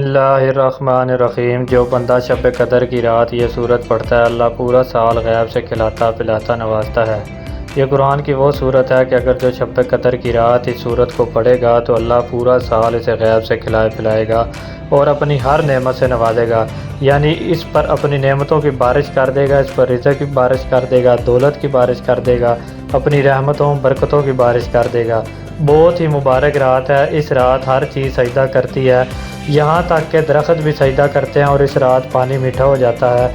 اللہ الرحمن الرحیم۔ جو بندہ شب قدر کی رات یہ صورت پڑھتا ہے، اللہ پورا سال غیب سے کھلاتا پلاتا نوازتا ہے۔ یہ قرآن کی وہ صورت ہے کہ اگر جو شب قدر کی رات اس صورت کو پڑھے گا تو اللہ پورا سال اسے غیب سے کھلائے پلائے گا اور اپنی ہر نعمت سے نوازے گا، یعنی اس پر اپنی نعمتوں کی بارش کر دے گا، اس پر رزق کی بارش کر دے گا، دولت کی بارش کر دے گا، اپنی رحمتوں برکتوں کی بارش کر دے گا۔ بہت ہی مبارک رات ہے۔ اس رات ہر چیز سجدہ کرتی ہے، یہاں تک کہ درخت بھی سجدہ کرتے ہیں، اور اس رات پانی میٹھا ہو جاتا ہے۔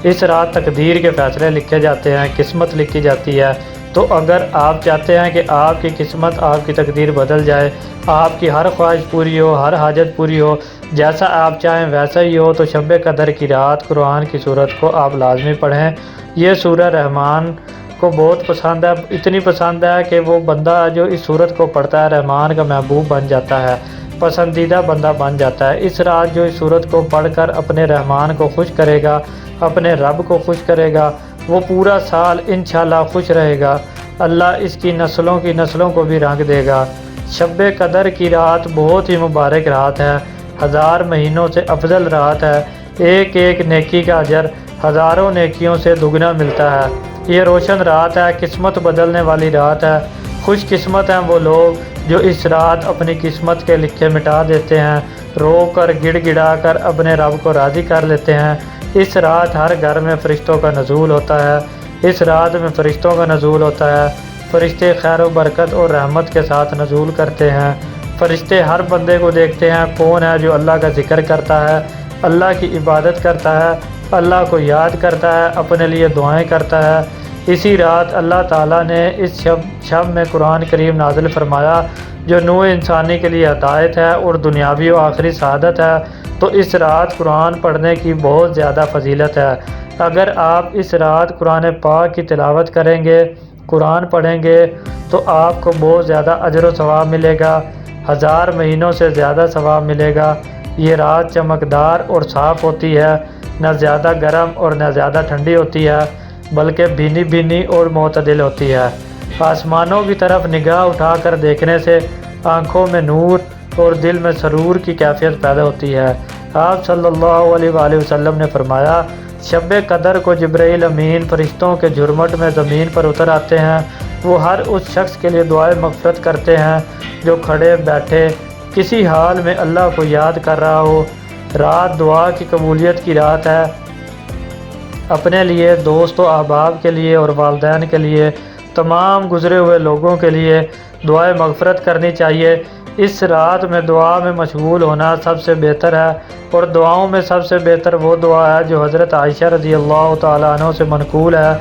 اس رات تقدیر کے فیصلے لکھے جاتے ہیں، قسمت لکھی جاتی ہے۔ تو اگر آپ چاہتے ہیں کہ آپ کی قسمت، آپ کی تقدیر بدل جائے، آپ کی ہر خواہش پوری ہو، ہر حاجت پوری ہو، جیسا آپ چاہیں ویسا ہی ہو، تو شب قدر کی رات قرآن کی صورت کو آپ لازمی پڑھیں۔ یہ سورہ رحمان کو بہت پسند ہے، اتنی پسند ہے کہ وہ بندہ جو اس صورت کو پڑھتا ہے رحمان کا محبوب بن جاتا ہے، پسندیدہ بندہ بن جاتا ہے۔ اس رات جو اس صورت کو پڑھ کر اپنے رحمان کو خوش کرے گا، اپنے رب کو خوش کرے گا، وہ پورا سال انشاءاللہ خوش رہے گا۔ اللہ اس کی نسلوں کو بھی رنگ دے گا۔ شب قدر کی رات بہت ہی مبارک رات ہے، 1000 مہینوں سے افضل رات ہے۔ ایک ایک نیکی کا اجر ہزاروں نیکیوں سے دگنا ملتا ہے۔ یہ روشن رات ہے، قسمت بدلنے والی رات ہے۔ خوش قسمت ہیں وہ لوگ جو اس رات اپنی قسمت کے لکھے مٹا دیتے ہیں، رو کر گڑ گڑا کر اپنے رب کو راضی کر لیتے ہیں۔ اس رات ہر گھر میں فرشتوں کا نزول ہوتا ہے، اس رات میں فرشتوں کا نزول ہوتا ہے۔ فرشتے خیر و برکت اور رحمت کے ساتھ نزول کرتے ہیں۔ فرشتے ہر بندے کو دیکھتے ہیں، کون ہے جو اللہ کا ذکر کرتا ہے، اللہ کی عبادت کرتا ہے، اللہ کو یاد کرتا ہے، اپنے لیے دعائیں کرتا ہے۔ اسی رات اللہ تعالیٰ نے اس شب میں قرآن کریم نازل فرمایا جو نوع انسانی کے لیے ہدایت ہے اور دنیاوی و آخری سعادت ہے۔ تو اس رات قرآن پڑھنے کی بہت زیادہ فضیلت ہے۔ اگر آپ اس رات قرآن پاک کی تلاوت کریں گے، قرآن پڑھیں گے، تو آپ کو بہت زیادہ اجر و ثواب ملے گا، 1000 مہینوں سے زیادہ ثواب ملے گا۔ یہ رات چمکدار اور صاف ہوتی ہے، نہ زیادہ گرم اور نہ زیادہ ٹھنڈی ہوتی ہے، بلکہ بھینی بھینی اور معتدل ہوتی ہے۔ آسمانوں کی طرف نگاہ اٹھا کر دیکھنے سے آنکھوں میں نور اور دل میں سرور کی کیفیت پیدا ہوتی ہے۔ آپ صلی اللہ علیہ وآلہ وسلم نے فرمایا، شب قدر کو جبرائیل امین فرشتوں کے جھرمٹ میں زمین پر اتر آتے ہیں۔ وہ ہر اس شخص کے لیے دعائے مغفرت کرتے ہیں جو کھڑے بیٹھے کسی حال میں اللہ کو یاد کر رہا ہو۔ رات دعا کی قبولیت کی رات ہے۔ اپنے لیے، دوست و احباب کے لیے اور والدین کے لیے، تمام گزرے ہوئے لوگوں کے لیے دعائے مغفرت کرنی چاہیے۔ اس رات میں دعا میں مشغول ہونا سب سے بہتر ہے، اور دعاؤں میں سب سے بہتر وہ دعا ہے جو حضرت عائشہ رضی اللہ تعالیٰ عنہ سے منقول ہے۔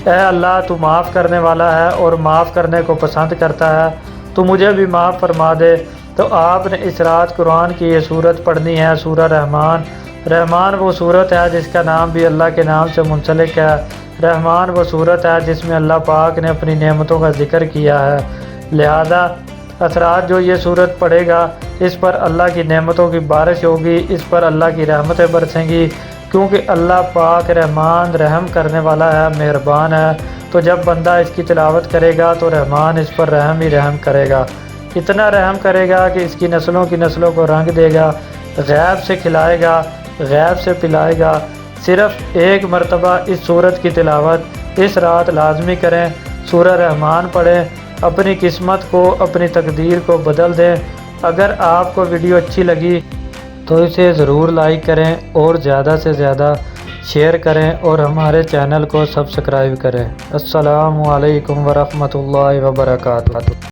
اے اللہ، تو معاف کرنے والا ہے اور معاف کرنے کو پسند کرتا ہے، تو مجھے بھی معاف فرما دے۔ تو آپ نے اس رات قرآن کی یہ صورت پڑھنی ہے، سورہ رحمان۔ رحمان وہ صورت ہے جس کا نام بھی اللہ کے نام سے منسلک ہے۔ رحمان وہ صورت ہے جس میں اللہ پاک نے اپنی نعمتوں کا ذکر کیا ہے، لہذا اثرات جو یہ صورت پڑھے گا اس پر اللہ کی نعمتوں کی بارش ہوگی، اس پر اللہ کی رحمتیں برسیں گی، کیونکہ اللہ پاک رحمان رحم کرنے والا ہے، مہربان ہے۔ تو جب بندہ اس کی تلاوت کرے گا تو رحمان اس پر رحم ہی رحم کرے گا، اتنا رحم کرے گا کہ اس کی نسلوں کو رنگ دے گا، غیب سے کھلائے گا، غیب سے پلائے گا۔ صرف ایک مرتبہ اس سورت کی تلاوت اس رات لازمی کریں، سورہ رحمان پڑھیں، اپنی قسمت کو، اپنی تقدیر کو بدل دیں۔ اگر آپ کو ویڈیو اچھی لگی تو اسے ضرور لائک کریں اور زیادہ سے زیادہ شیئر کریں اور ہمارے چینل کو سبسکرائب کریں۔ السلام علیکم ورحمۃ اللہ وبرکاتہ۔